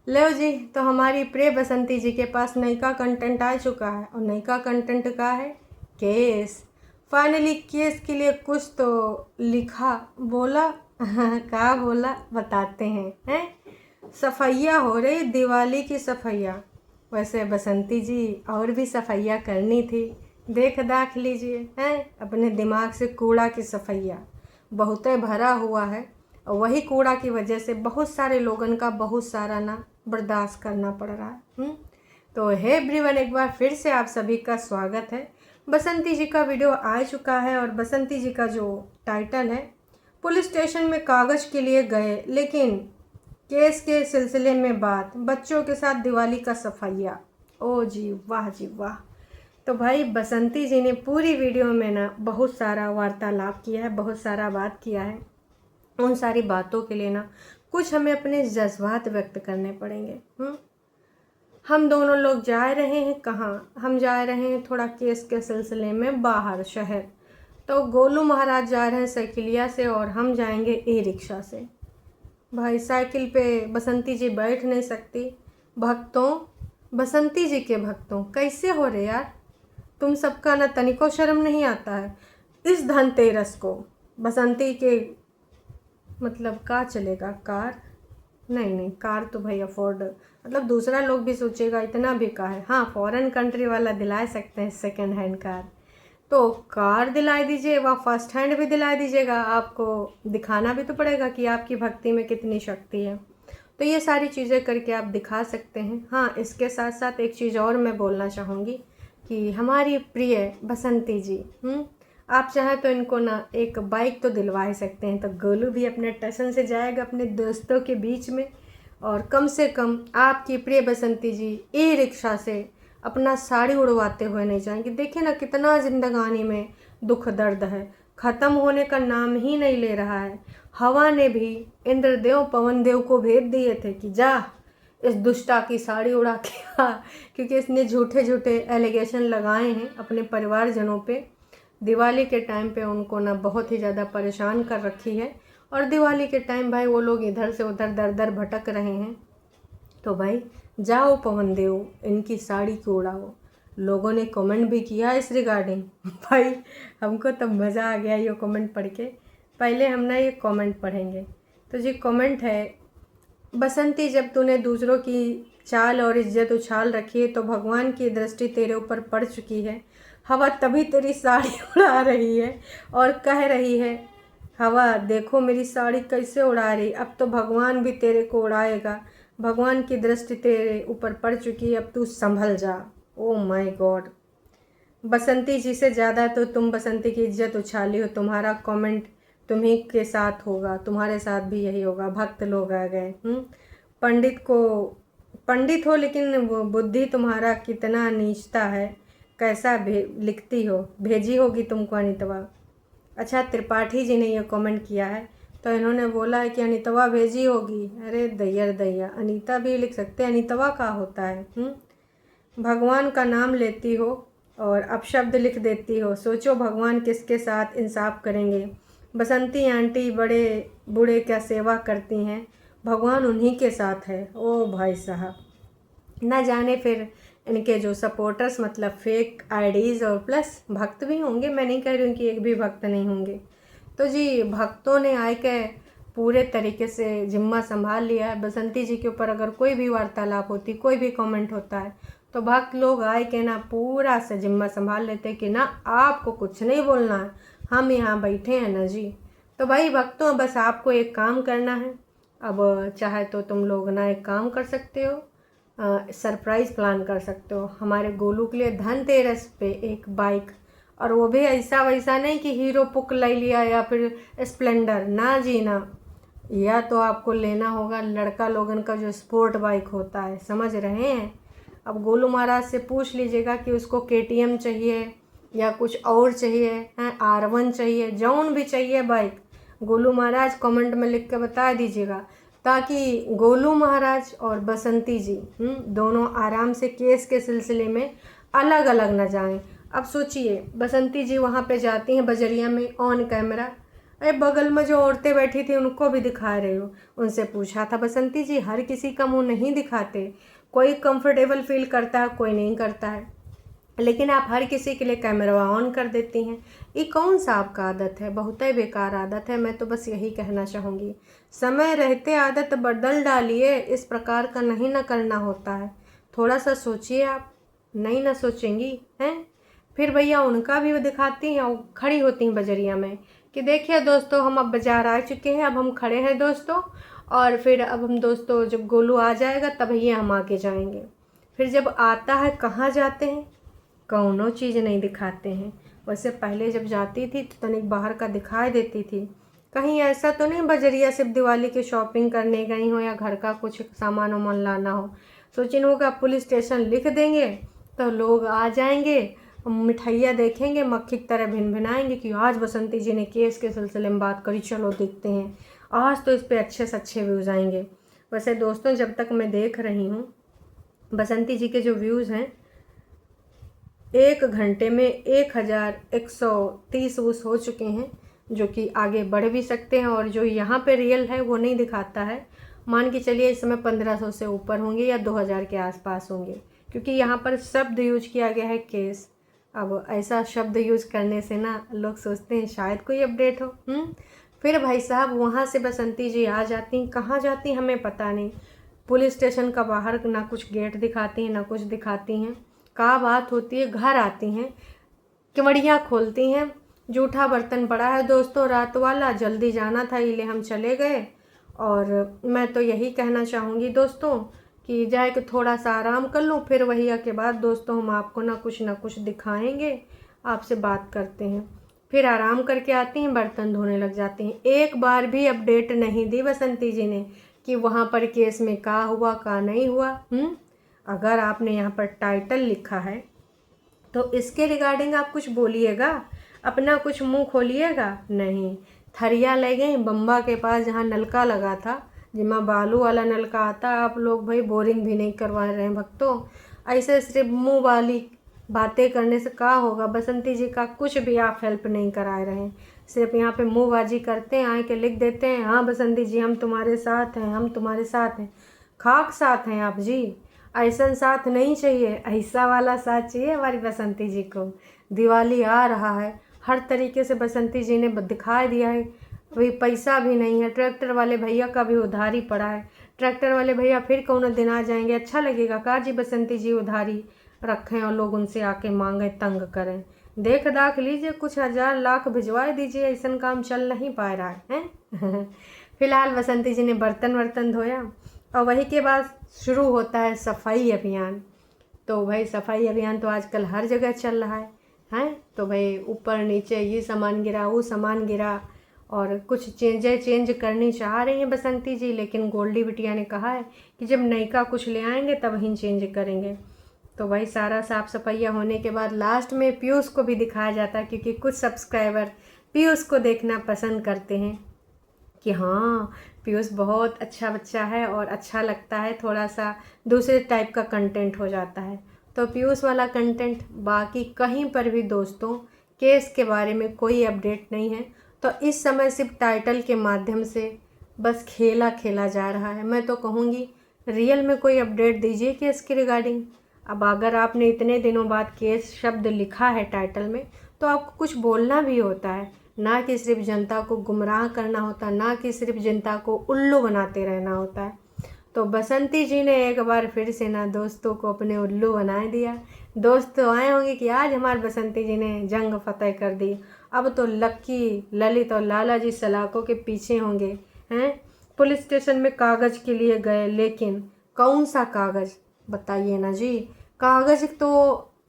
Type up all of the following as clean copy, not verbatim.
लो जी, तो हमारी प्रिय बसंती जी के पास नयका कंटेंट आ चुका है और नयका कंटेंट का है केस। फाइनली केस के लिए कुछ तो लिखा बोला क्या बोला बताते हैं। सफैया हो रही, दिवाली की सफैया। वैसे बसंती जी और भी सफैया करनी थी, देख दाख लीजिए हैं, अपने दिमाग से कूड़ा की सफैया बहुत भरा हुआ है और वही कूड़ा की वजह से बहुत सारे लोगन का बहुत सारा ना बर्दाश्त करना पड़ रहा है। तो हे एवरीवन, एक बार फिर से आप सभी का स्वागत है। बसंती जी का वीडियो आ चुका है और बसंती जी का जो टाइटल है, पुलिस स्टेशन में कागज़ के लिए गए लेकिन केस के सिलसिले में बात, बच्चों के साथ दिवाली का सफैया। ओ जी वाह जी वाह। तो भाई बसंती जी ने पूरी वीडियो में ना बहुत सारा वार्तालाप किया है, बहुत सारा बात किया है। उन सारी बातों के लिए ना कुछ हमें अपने जज्बात व्यक्त करने पड़ेंगे। हम दोनों लोग जा रहे हैं कहाँ? हम जा रहे हैं थोड़ा केस के सिलसिले में बाहर शहर। तो गोलू महाराज जा रहे हैं साइकिलिया से और हम जाएंगे ई रिक्शा से। भाई साइकिल पे बसंती जी बैठ नहीं सकती। भक्तों, बसंती जी के भक्तों, कैसे हो रहे यार? तुम सबका ना तनिको शर्म नहीं आता है? इस धनतेरस को बसंती के मतलब का चलेगा? कार नहीं नहीं, कार तो भाई अफोर्ड, मतलब दूसरा लोग भी सोचेगा इतना भी का है। हाँ, फॉरेन कंट्री वाला दिला सकते हैं सेकंड हैंड कार, तो कार दिला दीजिए, वह फर्स्ट हैंड भी दिला दीजिएगा। आपको दिखाना भी तो पड़ेगा कि आपकी भक्ति में कितनी शक्ति है। तो ये सारी चीज़ें करके आप दिखा सकते हैं। हाँ, इसके साथ साथ एक चीज़ और मैं बोलना चाहूँगी कि हमारी प्रिय बसंती जी, आप चाहें तो इनको ना एक बाइक तो दिलवा ही सकते हैं। तो गोलू भी अपने टशन से जाएगा अपने दोस्तों के बीच में और कम से कम आपकी प्रिय बसंती जी ई रिक्शा से अपना साड़ी उड़वाते हुए नहीं जाएंगे। देखिए ना कितना जिंदगानी में दुख दर्द है, ख़त्म होने का नाम ही नहीं ले रहा है। हवा ने भी इंद्रदेव पवन देव को भेज दिए थे कि जा इस दुष्टा की साड़ी उड़ा के आ, क्योंकि इसने झूठे झूठे एलिगेशन लगाए हैं अपने परिवारजनों पे। दिवाली के टाइम पे उनको ना बहुत ही ज़्यादा परेशान कर रखी है और दिवाली के टाइम भाई वो लोग इधर से उधर दर दर भटक रहे हैं। तो भाई जाओ पवन देव, इनकी साड़ी को उड़ाओ। लोगों ने कमेंट भी किया इस रिगार्डिंग। भाई हमको तो मज़ा आ गया ये कमेंट पढ़ के। पहले हम ना ये कमेंट पढ़ेंगे। तो जी कमेंट है, बसंती जब तूने दूसरों की चाल और इज्जत उछाल रखी है तो भगवान की दृष्टि तेरे ऊपर पड़ चुकी है। हवा तभी तेरी साड़ी उड़ा रही है और कह रही है, हवा देखो मेरी साड़ी कैसे उड़ा रही। अब तो भगवान भी तेरे को उड़ाएगा। भगवान की दृष्टि तेरे ऊपर पड़ चुकी है, अब तू संभल जा। ओ माय गॉड, बसंती जी से ज़्यादा तो तुम बसंती की इज्जत उछाली हो। तुम्हारा कमेंट तुम्ही के साथ होगा, तुम्हारे साथ भी यही होगा। भक्त लोग आ गए। पंडित को पंडित हो लेकिन वो बुद्धि तुम्हारा कितना नीचता है। कैसा लिखती हो, भेजी होगी तुमको अनितवा। अच्छा, त्रिपाठी जी ने ये कमेंट किया है तो इन्होंने बोला है कि अनितवा भेजी होगी। अरे दैया दैया, अनीता भी लिख सकते हैं, अनितवा का होता है। भगवान का नाम लेती हो और अपशब्द लिख देती हो। सोचो भगवान किसके साथ इंसाफ करेंगे। बसंती आंटी बड़े बूढ़े क्या सेवा करती हैं, भगवान उन्हीं के साथ है। ओ भाई साहब, ना जाने फिर इनके जो सपोर्टर्स मतलब फेक आईडीज़ और प्लस भक्त भी होंगे। मैं नहीं कह रही हूँ कि एक भी भक्त नहीं होंगे। तो जी भक्तों ने आए के पूरे तरीके से जिम्मा संभाल लिया है। बसंती जी के ऊपर अगर कोई भी वार्तालाप होती, कोई भी कमेंट होता है तो भक्त लोग आए के ना पूरा से जिम्मा संभाल लेते कि ना आपको कुछ नहीं बोलना है, हम यहाँ बैठे हैं ना जी। तो भाई भक्तों, बस आपको एक काम करना है। अब चाहे तो तुम लोग ना एक काम कर सकते हो, सरप्राइज़ प्लान कर सकते हो हमारे गोलू के लिए धनतेरस पे एक बाइक। और वो भी ऐसा वैसा नहीं कि हीरो पुक ले लिया या फिर स्प्लेंडर, ना जी ना। या तो आपको लेना होगा लड़का लोगन का जो स्पोर्ट बाइक होता है, समझ रहे हैं। अब गोलू महाराज से पूछ लीजिएगा कि उसको केटीएम चाहिए या कुछ और चाहिए, हैं R1 चाहिए, जौन भी चाहिए बाइक, गोलू महाराज कमेंट में लिख के बता दीजिएगा ताकि गोलू महाराज और बसंती जी दोनों आराम से केस के सिलसिले में अलग अलग न जाएं। अब सोचिए, बसंती जी वहाँ पे जाती हैं बजरिया में ऑन कैमरा, अरे बगल में जो औरतें बैठी थी उनको भी दिखा रहे हो। उनसे पूछा था बसंती जी, हर किसी का मुंह नहीं दिखाते, कोई कंफर्टेबल फील करता है, कोई नहीं करता है, लेकिन आप हर किसी के लिए कैमरा ऑन कर देती हैं। ये कौन सा आपका आदत है? बहुत ही बेकार आदत है। मैं तो बस यही कहना चाहूँगी, समय रहते आदत बदल डालिए, इस प्रकार का नहीं ना करना होता है। थोड़ा सा सोचिए आप, नहीं ना सोचेंगी हैं? फिर भैया उनका भी वो दिखाती हैं, वो खड़ी होती हैं बजरिया में कि देखिए दोस्तों, हम अब बाज़ार आ चुके हैं, अब हम खड़े हैं दोस्तों, और फिर अब हम दोस्तों जब गोलू आ जाएगा तब ये हम आगे जाएंगे। फिर जब आता है कहाँ जाते हैं? कौनो चीज़ नहीं दिखाते हैं। वैसे पहले जब जाती थी तो तनिक बाहर का दिखाई देती थी। कहीं ऐसा तो नहीं बजरिया सिर्फ दिवाली की शॉपिंग करने गई हो या घर का कुछ सामान वामान लाना हो। सोचिन होगा पुलिस स्टेशन लिख देंगे तो लोग आ जाएंगे, मिठाइयाँ देखेंगे, मक्खी की तरह भिनभिनाएंगे कि आज बसंती जी ने केस के सिलसिले में बात करी, चलो देखते हैं, आज तो इस पर अच्छे से अच्छे व्यूज़ आएंगे। वैसे दोस्तों, जब तक मैं देख रही हूँ बसंती जी के जो व्यूज़ हैं 1 घंटे में 1130 व्यूज़ हो चुके हैं, जो कि आगे बढ़ भी सकते हैं, और जो यहाँ पे रियल है वो नहीं दिखाता है। मान के चलिए इस समय 1500 से ऊपर होंगे या 2000 के आसपास होंगे, क्योंकि यहाँ पर शब्द यूज किया गया है केस। अब ऐसा शब्द यूज करने से ना लोग सोचते हैं शायद कोई अपडेट हो। फिर भाई साहब वहाँ से बसंती जी आ जाती, कहाँ जाती हमें पता नहीं। पुलिस स्टेशन का बाहर ना कुछ गेट दिखाती हैं ना कुछ दिखाती हैं। का बात होती है, घर आती हैं, किमड़ियाँ खोलती हैं, जूठा बर्तन पड़ा है दोस्तों रात वाला, जल्दी जाना था इसलिए हम चले गए। और मैं तो यही कहना चाहूँगी दोस्तों कि जाए कि थोड़ा सा आराम कर लूँ, फिर वही के बाद दोस्तों हम आपको ना कुछ दिखाएंगे, आपसे बात करते हैं। फिर आराम करके आती हैं, बर्तन धोने लग जाती हैं। एक बार भी अपडेट नहीं दी बसंती जी ने कि वहाँ पर केस में का हुआ का नहीं हुआ। अगर आपने यहाँ पर टाइटल लिखा है तो इसके रिगार्डिंग आप कुछ बोलिएगा, अपना कुछ मुंह खोलिएगा। नहीं, थरिया ले गई बम्बा के पास जहाँ नलका लगा था, जिसमें बालू वाला नलका आता। आप लोग भाई बोरिंग भी नहीं करवा रहे हैं भक्तों। ऐसे सिर्फ मुंह वाली बातें करने से क्या होगा? बसंती जी का कुछ भी आप हेल्प नहीं करा रहे हैं, सिर्फ यहाँ पे मुँहबाजी करते हैं, आए के लिख देते हैं हाँ बसंती जी हम तुम्हारे साथ हैं, हम तुम्हारे साथ हैं। खाक साथ हैं आप जी, ऐसा साथ नहीं चाहिए, ऐसा वाला साथ चाहिए हमारी बसंती जी को। दिवाली आ रहा है, हर तरीके से बसंती जी ने दिखा दिया है। अभी पैसा भी नहीं है, ट्रैक्टर वाले भैया का भी उधारी पड़ा है। ट्रैक्टर वाले भैया फिर कौन दिन आ जाएंगे? अच्छा लगेगा का जी बसंती जी उधारी रखें और लोग उनसे आके मांगे, तंग करें? देख दाख लीजिए, कुछ 1000 लाख भिजवा दीजिए, ऐसा काम चल नहीं पा रहा है। फिलहाल बसंती जी ने बर्तन धोया और वही के बाद शुरू होता है सफाई अभियान। तो भाई सफाई अभियान तो आजकल हर जगह चल रहा है। तो भाई ऊपर नीचे ये सामान गिरा, वो सामान गिरा, और कुछ चेंज करनी चाह रही हैं बसंती जी, लेकिन गोल्डी बिटिया ने कहा है कि जब नयका कुछ ले आएंगे तब ही चेंज करेंगे। तो भाई सारा साफ सफाइया होने के बाद लास्ट में पीयूष को भी दिखाया जाता है, क्योंकि कुछ सब्सक्राइबर पीयूष को देखना पसंद करते हैं कि हाँ पीयूष बहुत अच्छा बच्चा है और अच्छा लगता है, थोड़ा सा दूसरे टाइप का कंटेंट हो जाता है। तो पीयूष वाला कंटेंट, बाकी कहीं पर भी दोस्तों केस के बारे में कोई अपडेट नहीं है। तो इस समय सिर्फ टाइटल के माध्यम से बस खेला खेला जा रहा है। मैं तो कहूँगी रियल में कोई अपडेट दीजिए केस के रिगार्डिंग। अब अगर आपने इतने दिनों बाद केस शब्द लिखा है टाइटल में तो आपको कुछ बोलना भी होता है, ना कि सिर्फ जनता को गुमराह करना होता, ना कि सिर्फ जनता को उल्लू बनाते रहना होता है। तो बसंती जी ने एक बार फिर से ना दोस्तों को अपने उल्लू बना दिया। दोस्त तो आए होंगे कि आज हमारे बसंती जी ने जंग फतेह कर दी, अब तो लक्की, ललित और लाला जी सलाखों के पीछे होंगे हैं। पुलिस स्टेशन में कागज़ के लिए गए, लेकिन कौन सा कागज़ बताइए ना जी? कागज़ तो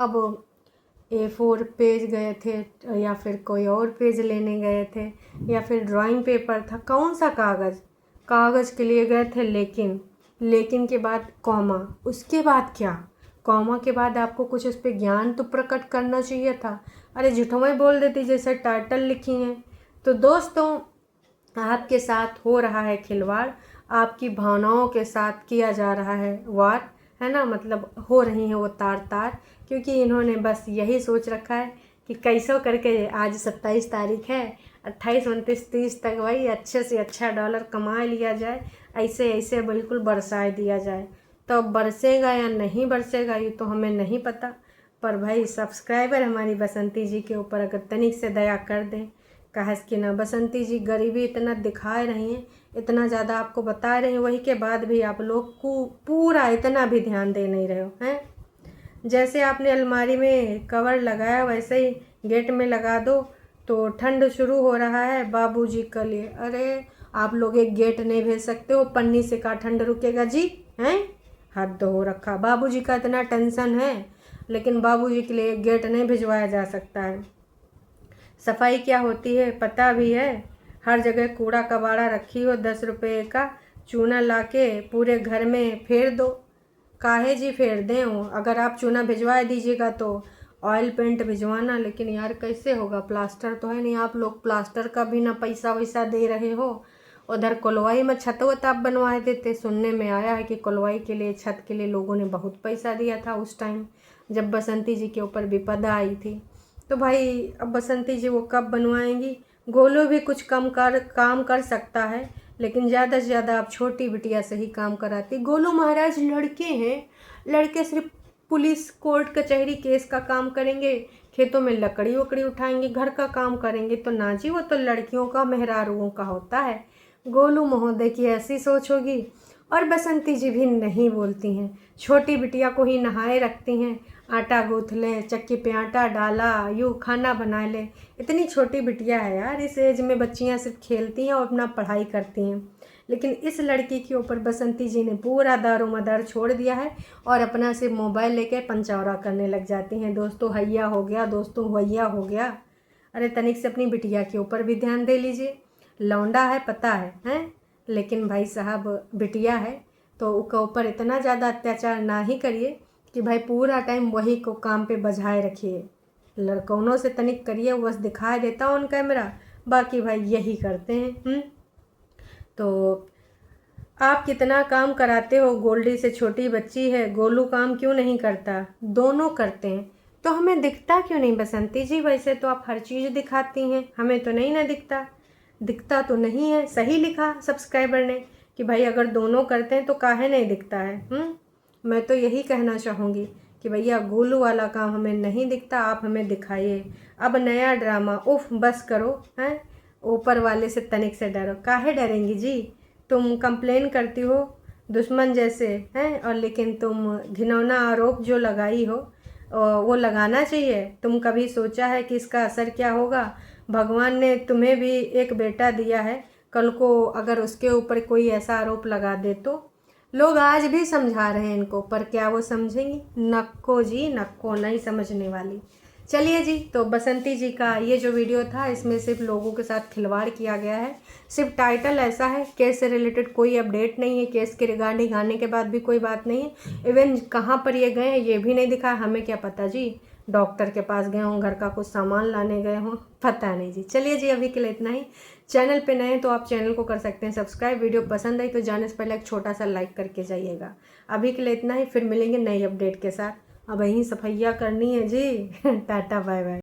अब A4 पेज गए थे, या फिर कोई और पेज लेने गए थे, या फिर ड्राइंग पेपर था, कौन सा कागज़ के लिए गए थे। लेकिन के बाद कॉमा, उसके बाद क्या? कॉमा के बाद आपको कुछ उस पर ज्ञान तो प्रकट करना चाहिए था। अरे झूठों बोल देती जैसे टाइटल लिखी हैं। तो दोस्तों आपके साथ हो रहा है खिलवाड़, आपकी भावनाओं के साथ किया जा रहा है वार, है ना, मतलब हो रही हैं वो तार, क्योंकि इन्होंने बस यही सोच रखा है कि कैसो करके आज 27 तारीख है, 28, 29, 30 तक भाई अच्छे से अच्छा डॉलर कमा लिया जाए, ऐसे ऐसे बिल्कुल बरसा दिया जाए। तो अब बरसेगा या नहीं बरसेगा ये तो हमें नहीं पता, पर भाई सब्सक्राइबर हमारी बसंती जी के ऊपर अगर तनिक से दया कर दें, कहा कि ना बसंती जी गरीबी इतना दिखा रही हैं, इतना ज़्यादा आपको बता रहे हैं, वही के बाद भी आप लोग को पूरा इतना भी ध्यान दे नहीं रहे हो हैं। जैसे आपने अलमारी में कवर लगाया वैसे ही गेट में लगा दो, तो ठंड शुरू हो रहा है बाबूजी के लिए। अरे आप लोग एक गेट नहीं भेज सकते हो, पन्नी से का ठंड रुकेगा जी हैं? हद हो रखा, बाबूजी का इतना टेंशन है, लेकिन बाबूजी के लिए एक गेट नहीं भिजवाया जा सकता है। सफाई क्या होती है पता भी है, हर जगह कूड़ा कबाड़ा रखी हो, 10 रुपये का चूना लाके पूरे घर में फेर दो। काहे जी फेर दें हो, अगर आप चूना भिजवा दीजिएगा तो ऑयल पेंट भिजवाना, लेकिन यार कैसे होगा, प्लास्टर तो है नहीं, आप लोग प्लास्टर का भी ना पैसा वैसा दे रहे हो। उधर कोलवाई में छत वत आप बनवाए देते, सुनने में आया है कि कोलवाई के लिए छत के लिए लोगों ने बहुत पैसा दिया था उस टाइम जब बसंती जी के ऊपर विपदा आई थी। तो भाई अब बसंती जी वो कब बनवाएंगी। गोलू भी कुछ काम कर सकता है, लेकिन ज़्यादा से ज़्यादा आप छोटी बिटिया से ही काम कराती। गोलू महाराज लड़के हैं, लड़के सिर्फ पुलिस कोर्ट कचहरी केस का काम करेंगे, खेतों में लकड़ी वकड़ी उठाएंगे, घर का काम करेंगे, तो ना जी वो तो लड़कियों का मेहरारुओं का होता है। गोलू महोदय की ऐसी सोच होगी। और बसंती जी भी नहीं बोलती हैं, छोटी बिटिया को ही नहाए रखती हैं, आटा गूँथ लें, चक्की पे आटा डाला, यूँ खाना बना लें। इतनी छोटी बिटिया है यार, इस एज में बच्चियां सिर्फ खेलती हैं और अपना पढ़ाई करती हैं, लेकिन इस लड़की के ऊपर बसंती जी ने पूरा दारो मदार छोड़ दिया है और अपना से मोबाइल लेके पंचौरा करने लग जाती हैं। दोस्तों हैया हो गया, दोस्तों हैया हो गया। अरे तनिक से अपनी बिटिया के ऊपर भी ध्यान दे लीजिए, लौंडा है पता है हैं, लेकिन भाई साहब बिटिया है तो उसके ऊपर इतना ज़्यादा अत्याचार ना ही करिए कि भाई पूरा टाइम वही को काम पे बजाए रखिए। लड़कों से तनिक करिए, बस दिखाई देता ऑन कैमरा, बाकी भाई यही करते हैं। तो आप कितना काम कराते हो, गोल्डी से छोटी बच्ची है, गोलू काम क्यों नहीं करता, दोनों करते हैं, तो हमें दिखता क्यों नहीं बसंती जी। वैसे तो आप हर चीज़ दिखाती हैं, हमें तो नहीं ना दिखता तो नहीं है। सही लिखा सब्सक्राइबर ने कि भाई अगर दोनों करते हैं तो काहे नहीं दिखता है। मैं तो यही कहना चाहूँगी कि भैया गोलू वाला काम हमें नहीं दिखता, आप हमें दिखाइए। अब नया ड्रामा, उफ बस करो हैं, ऊपर वाले से तनिक से डरो। काहे डरेंगी जी, तुम कंप्लेन करती हो दुश्मन जैसे हैं, और लेकिन तुम घिनौना आरोप जो लगाई हो वो लगाना चाहिए। तुम कभी सोचा है कि इसका असर क्या होगा। भगवान ने तुम्हें भी एक बेटा दिया है, कल को अगर उसके ऊपर कोई ऐसा आरोप लगा दे तो लोग आज भी समझा रहे हैं इनको, पर क्या वो समझेंगी, नक्को जी नक्को, नहीं समझने वाली। चलिए जी, तो बसंती जी का ये जो वीडियो था इसमें सिर्फ लोगों के साथ खिलवाड़ किया गया है, सिर्फ टाइटल ऐसा है, केस से रिलेटेड कोई अपडेट नहीं है, केस के रिगार्डिंग आने के बाद भी कोई बात नहीं है, इवन कहाँ पर ये गए हैं ये भी नहीं दिखा, हमें क्या पता जी, डॉक्टर के पास गए हों, घर का कुछ सामान लाने गए हों, पता नहीं जी। चलिए जी, अभी के लिए इतना ही। चैनल पे नए हैं तो आप चैनल को कर सकते हैं सब्सक्राइब, वीडियो पसंद आई तो जाने से पहले एक छोटा सा लाइक करके जाइएगा। अभी के लिए इतना ही, फिर मिलेंगे नई अपडेट के साथ। अब यहीं सफैया करनी है जी। Tata bye bye.